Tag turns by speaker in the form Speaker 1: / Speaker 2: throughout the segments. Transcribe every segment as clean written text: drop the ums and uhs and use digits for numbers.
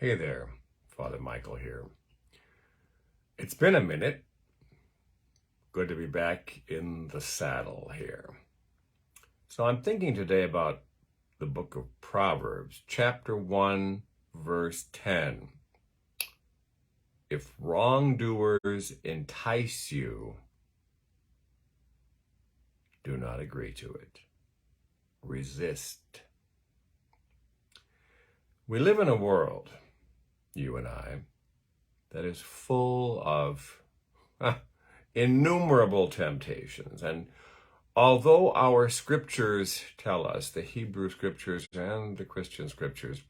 Speaker 1: Hey there, Father Michael here. It's been a minute. Good to be back in the saddle here. So I'm thinking today about the book of Proverbs, chapter 1, verse 10. If wrongdoers entice you, do not agree to it. Resist. We live in a world, you and I, that is full of innumerable temptations. And although our scriptures tell us, the Hebrew scriptures and the Christian scriptures,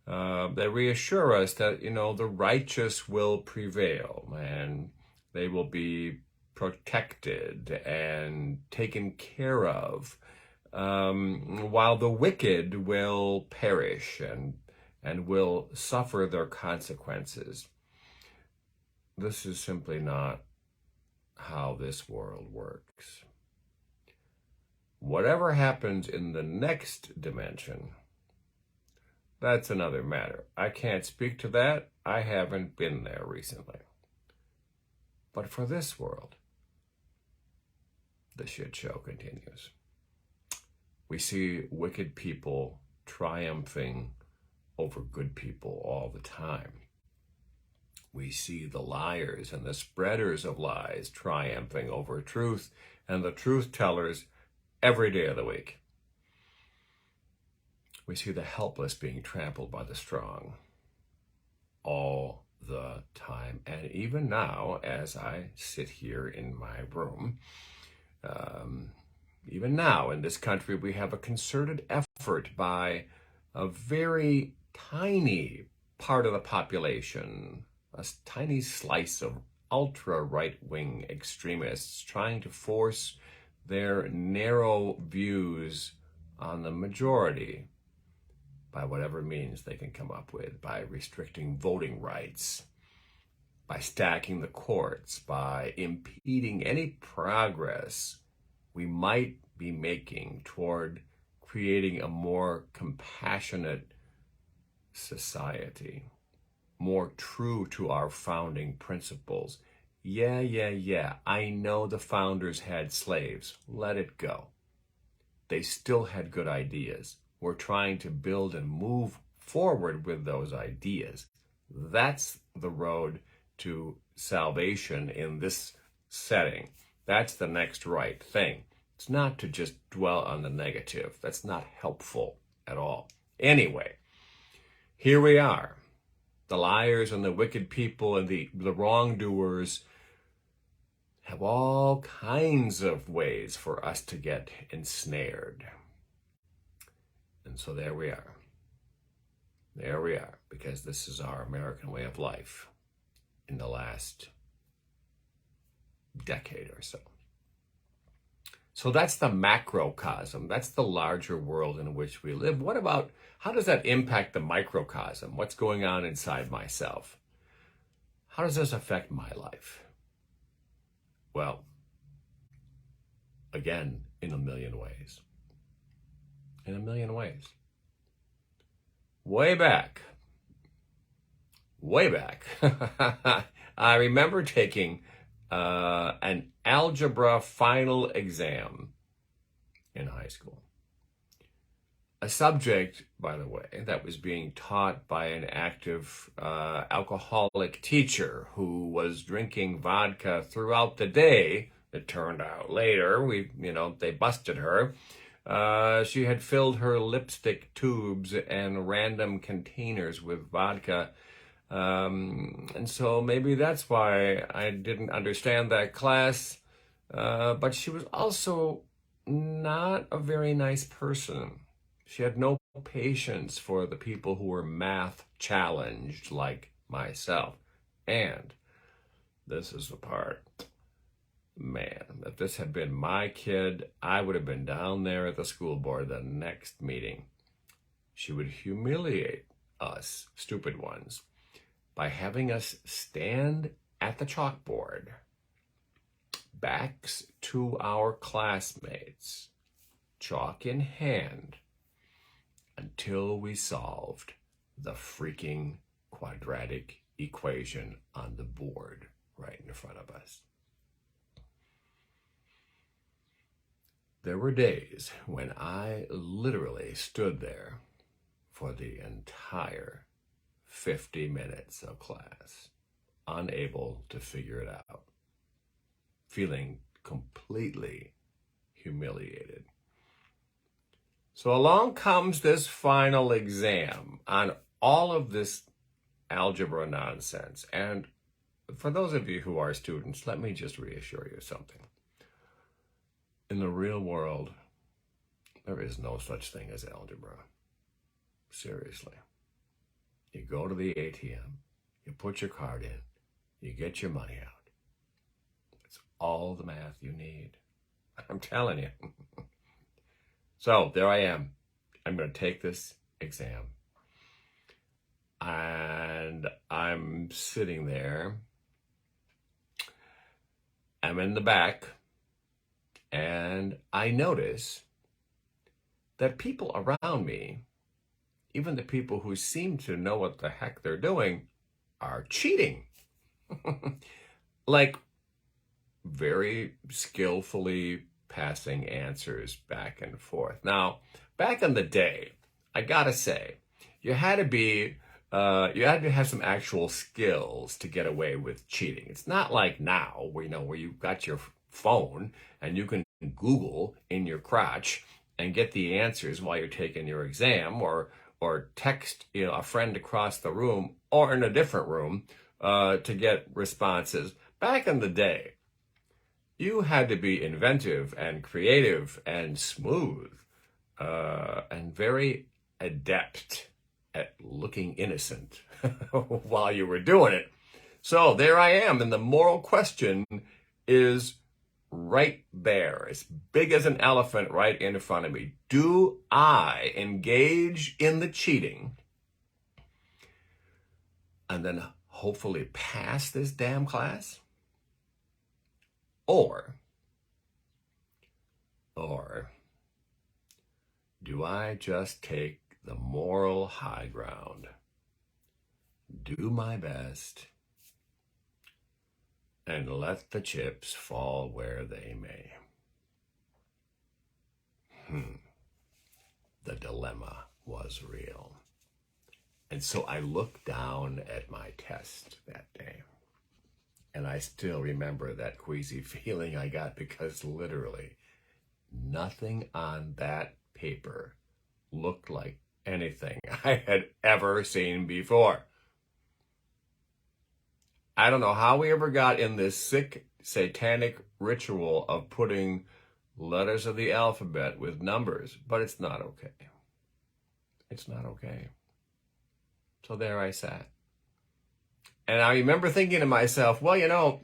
Speaker 1: they reassure us that, the righteous will prevail and they will be protected and taken care of, while the wicked will perish and will suffer their consequences. This is simply not how this world works. Whatever happens in the next dimension, that's another matter. I can't speak to that. I haven't been there recently. But for this world, the shit show continues. We see wicked people triumphing over good people all the time. We see the liars and the spreaders of lies triumphing over truth and the truth tellers every day of the week. We see the helpless being trampled by the strong all the time. And even now, as I sit here in my room, even now in this country, we have a concerted effort by a very tiny part of the population, a tiny slice of ultra right-wing extremists trying to force their narrow views on the majority by whatever means they can come up with, by restricting voting rights, by stacking the courts, by impeding any progress we might be making toward creating a more compassionate society, more true to our founding principles. Yeah. I know the founders had slaves. Let it go. They still had good ideas. We're trying to build and move forward with those ideas. That's the road to salvation in this setting. That's the next right thing. It's not to just dwell on the negative. That's not helpful at all. Anyway, here we are. The liars and the wicked people and the wrongdoers have all kinds of ways for us to get ensnared. And so there we are. There we are, because this is our American way of life in the last decade or so. So that's the macrocosm. That's the larger world in which we live. What about, how does that impact the microcosm? What's going on inside myself? How does this affect my life? Well, again, in a million ways. In a million ways. Way back, I remember taking an algebra final exam in high school. A subject, by the way, that was being taught by an active alcoholic teacher who was drinking vodka throughout the day. It turned out later, they busted her. She had filled her lipstick tubes and random containers with vodka. And so maybe that's why I didn't understand that class. But she was also not a very nice person. She had no patience for the people who were math challenged like myself. And this is the part. Man, if this had been my kid, I would have been down there at the school board the next meeting. She would humiliate us, stupid ones, by having us stand at the chalkboard, backs to our classmates, chalk in hand, until we solved the freaking quadratic equation on the board right in front of us. There were days when I literally stood there for the entire 50 minutes of class, unable to figure it out, feeling completely humiliated. So along comes this final exam on all of this algebra nonsense. And for those of you who are students, let me just reassure you something. In the real world, there is no such thing as algebra. Seriously. You go to the ATM, you put your card in, you get your money out. It's all the math you need. I'm telling you. So there I am. I'm going to take this exam. And I'm sitting there. I'm in the back. And I notice that people around me, even the people who seem to know what the heck they're doing, are cheating. Like very skillfully passing answers back and forth. Now, back in the day, I gotta say, you had to have some actual skills to get away with cheating. It's not like now, where you've got your phone and you can Google in your crotch and get the answers while you're taking your exam, or text a friend across the room or in a different room to get responses. Back in the day, you had to be inventive and creative and smooth and very adept at looking innocent while you were doing it. So there I am, and the moral question is right there, as big as an elephant right in front of me. Do I engage in the cheating and then hopefully pass this damn class? Or do I just take the moral high ground, do my best, and let the chips fall where they may? The dilemma was real. And so I looked down at my test that day. And I still remember that queasy feeling I got, because literally nothing on that paper looked like anything I had ever seen before. I don't know how we ever got in this sick, satanic ritual of putting letters of the alphabet with numbers, but it's not okay. It's not okay. So there I sat. And I remember thinking to myself, well,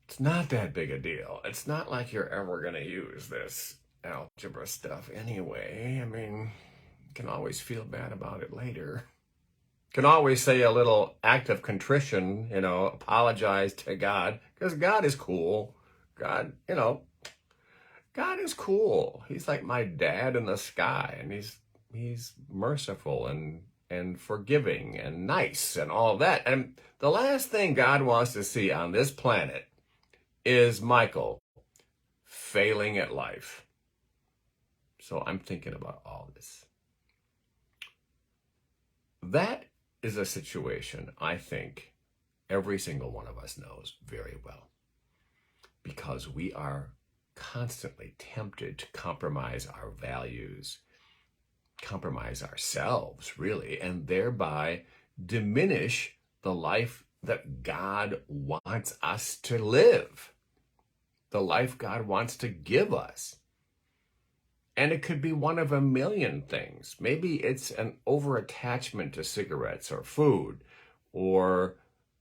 Speaker 1: it's not that big a deal. It's not like you're ever going to use this algebra stuff anyway. I mean, you can always feel bad about it later. You can always say a little act of contrition, apologize to God, because God is cool. God is cool. He's like my dad in the sky, and he's merciful and forgiving and nice and all that. And the last thing God wants to see on this planet is Michael failing at life. So I'm thinking about all this. That is a situation I think every single one of us knows very well, because we are constantly tempted to compromise our values, compromise ourselves, really, and thereby diminish the life that God wants us to live, the life God wants to give us. And it could be one of a million things. Maybe it's an over-attachment to cigarettes or food, or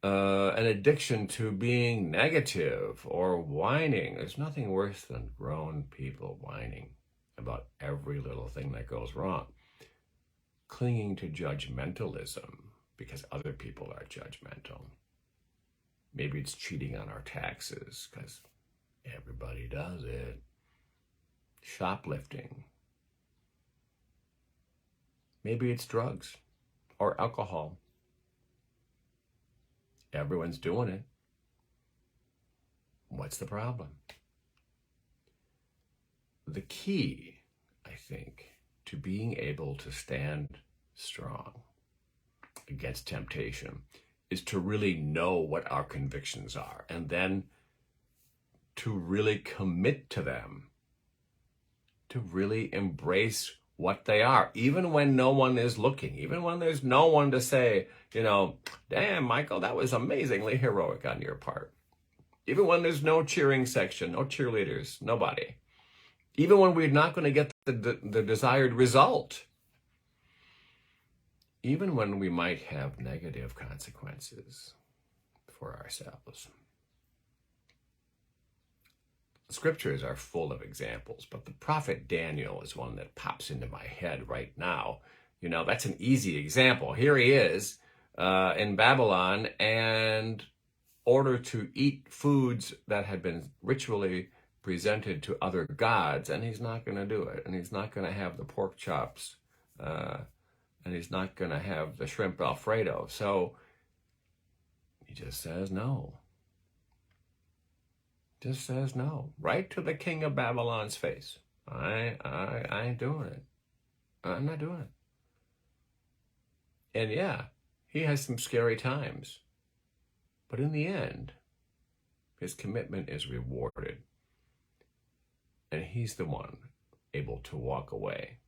Speaker 1: an addiction to being negative or whining. There's nothing worse than grown people whining about every little thing that goes wrong. Clinging to judgmentalism because other people are judgmental. Maybe it's cheating on our taxes because everybody does it. Shoplifting. Maybe it's drugs. or alcohol. Everyone's doing it. What's the problem? The key, I think, to being able to stand strong against temptation is to really know what our convictions are, and then to really commit to them, to really embrace what they are, even when no one is looking, even when there's no one to say, damn, Michael, that was amazingly heroic on your part. Even when there's no cheering section, no cheerleaders, nobody. Even when we're not going to get the desired result. Even when we might have negative consequences for ourselves. The scriptures are full of examples, but the prophet Daniel is one that pops into my head right now. That's an easy example. Here he is in Babylon, and order to eat foods that had been ritually presented to other gods, and he's not going to do it. And he's not going to have the pork chops, and he's not going to have the shrimp Alfredo. So he just says no. Just says no, right to the king of Babylon's face. I ain't doing it. I'm not doing it. And yeah, he has some scary times. But in the end, his commitment is rewarded. And he's the one able to walk away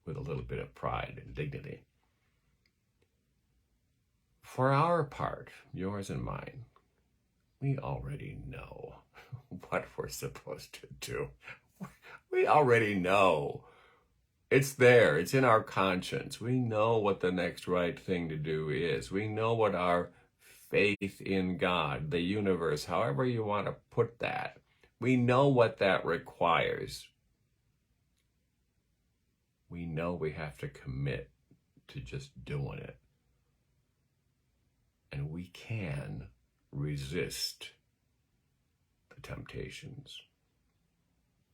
Speaker 1: with a little bit of pride and dignity. For our part, yours and mine, we already know what we're supposed to do. We already know. It's there. It's in our conscience. We know what the next right thing to do is. We know what our faith in God, the universe, however you want to put that, we know what that requires. We know we have to commit to just doing it. And we can resist the temptations.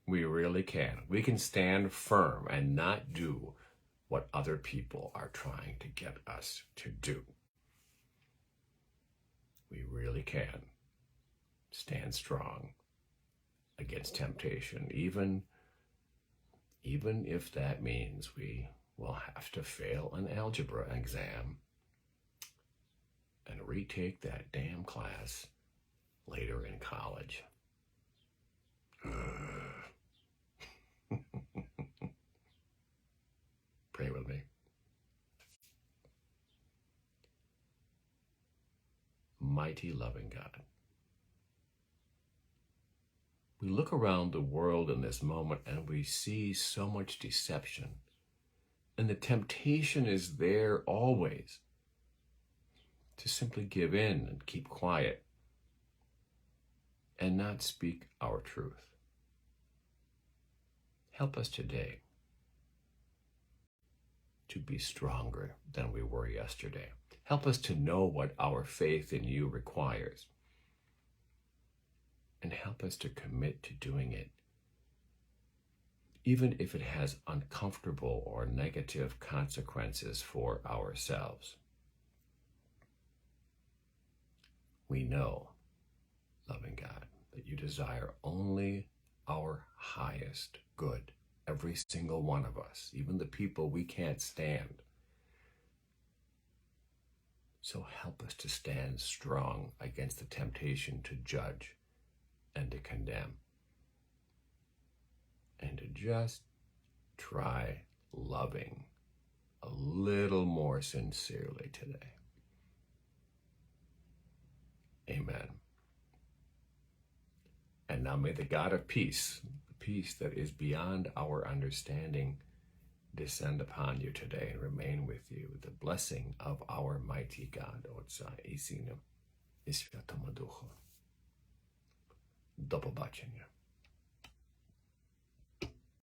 Speaker 1: We really can. We can stand firm and not do what other people are trying to get us to do. We really can stand strong against temptation, even if that means we will have to fail an algebra exam and retake that damn class later in college. Pray with me. Mighty loving God, we look around the world in this moment and we see so much deception, and the temptation is there always to simply give in and keep quiet and not speak our truth. Help us today to be stronger than we were yesterday. Help us to know what our faith in you requires. And help us to commit to doing it, even if it has uncomfortable or negative consequences for ourselves. We know, loving God, that you desire only our highest good, every single one of us, even the people we can't stand. So help us to stand strong against the temptation to judge and to condemn, and to just try loving a little more sincerely today. Amen. And now may the God of peace, the peace that is beyond our understanding, descend upon you today and remain with you. The blessing of our mighty God, Otca i Syna i Świętego Ducha. Do pobaczenia.